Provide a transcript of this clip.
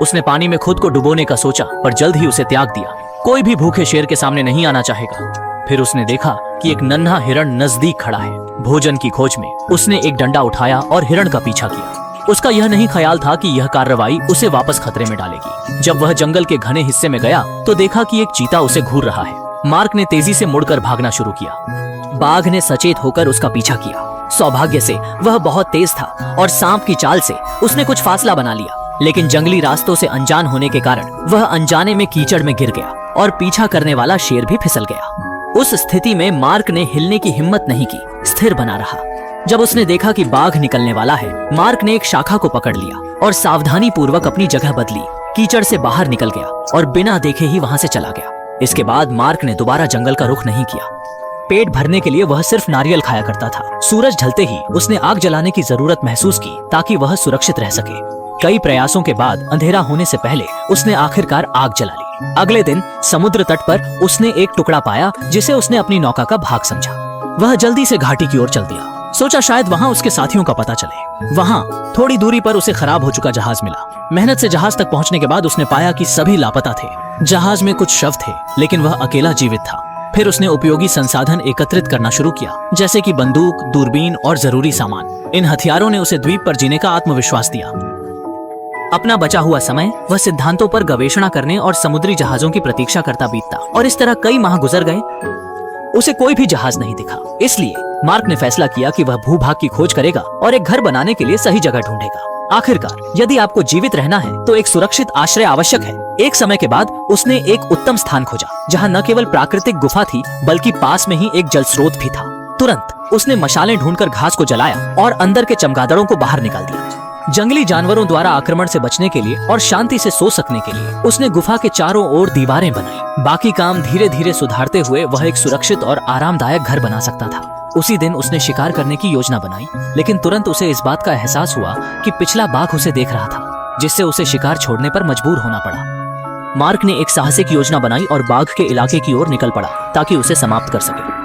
उसने पानी में खुद को डुबोने का सोचा, पर जल्द ही उसे त्याग दिया। कोई भी भूखे शेर के सामने नहीं आना चाहेगा। फिर उसने देखा कि एक नन्हा हिरण नजदीक खड़ा है। भोजन की खोज में उसने एक डंडा उठाया और हिरण का पीछा किया। उसका यह नहीं ख्याल था कि यह कार्रवाई उसे वापस खतरे में डालेगी। जब वह जंगल के घने हिस्से में गया तो देखा कि एक चीता उसे घूर रहा है। मार्क ने तेजी से मुड़कर भागना शुरू किया। बाघ ने सचेत होकर उसका पीछा किया। सौभाग्य से वह बहुत तेज था और सांप की चाल से उसने कुछ फासला बना लिया, लेकिन जंगली रास्तों से अनजान होने के कारण वह अनजाने में कीचड़ में गिर गया और पीछा करने वाला शेर भी फिसल गया। उस स्थिति में मार्क ने हिलने की हिम्मत नहीं की, स्थिर बना रहा। जब उसने देखा कि बाघ निकलने वाला है, मार्क ने एक शाखा को पकड़ लिया और सावधानी पूर्वक अपनी जगह बदली, कीचड़ से बाहर निकल गया और बिना देखे ही वहां से चला गया। इसके बाद मार्क ने दोबारा जंगल का रुख नहीं किया। पेट भरने के लिए वह सिर्फ नारियल खाया करता था। सूरज ढलते ही उसने आग जलाने की जरूरत महसूस की ताकि वह सुरक्षित रह सके। कई प्रयासों के बाद अंधेरा होने से पहले उसने आखिरकार आग जला ली। अगले दिन समुद्र तट पर उसने एक टुकड़ा पाया जिसे उसने अपनी नौका का भाग समझा। वह जल्दी से घाटी की ओर चल दिया। सोचा शायद वहाँ उसके साथियों का पता चले। वहाँ थोड़ी दूरी पर उसे खराब हो चुका जहाज मिला। मेहनत से जहाज तक पहुँचने के बाद उसने पाया कि सभी लापता थे। जहाज में कुछ शव थे, लेकिन वह अकेला जीवित था। फिर उसने उपयोगी संसाधन एकत्रित करना शुरू किया, जैसे कि बंदूक, दूरबीन और जरूरी सामान। इन हथियारों ने उसे द्वीप पर जीने का आत्मविश्वास दिया। अपना बचा हुआ समय वह सिद्धांतों पर गवेषणा करने और समुद्री जहाजों की प्रतीक्षा करता बीतता, और इस तरह कई माह गुजर गए। उसे कोई भी जहाज नहीं दिखा। इसलिए मार्क ने फैसला किया कि वह भूभाग की खोज करेगा और एक घर बनाने के लिए सही जगह ढूंढेगा। आखिरकार यदि आपको जीवित रहना है तो एक सुरक्षित आश्रय आवश्यक है। एक समय के बाद उसने एक उत्तम स्थान खोजा, जहाँ न केवल प्राकृतिक गुफा थी बल्कि पास में ही एक जल स्रोत भी था। तुरंत उसने मशालें ढूंढकर घास को जलाया और अंदर के चमगादड़ों को बाहर निकाल दिया। जंगली जानवरों द्वारा आक्रमण से बचने के लिए और शांति से सो सकने के लिए उसने गुफा के चारों ओर दीवारें बनाई। बाकी काम धीरे धीरे सुधारते हुए वह एक सुरक्षित और आरामदायक घर बना सकता था। उसी दिन उसने शिकार करने की योजना बनाई, लेकिन तुरंत उसे इस बात का एहसास हुआ कि पिछला बाघ उसे देख रहा था, जिससे उसे शिकार छोड़ने पर मजबूर होना पड़ा। मार्क ने एक साहसिक योजना बनाई और बाघ के इलाके की ओर निकल पड़ा ताकि उसे समाप्त कर सके।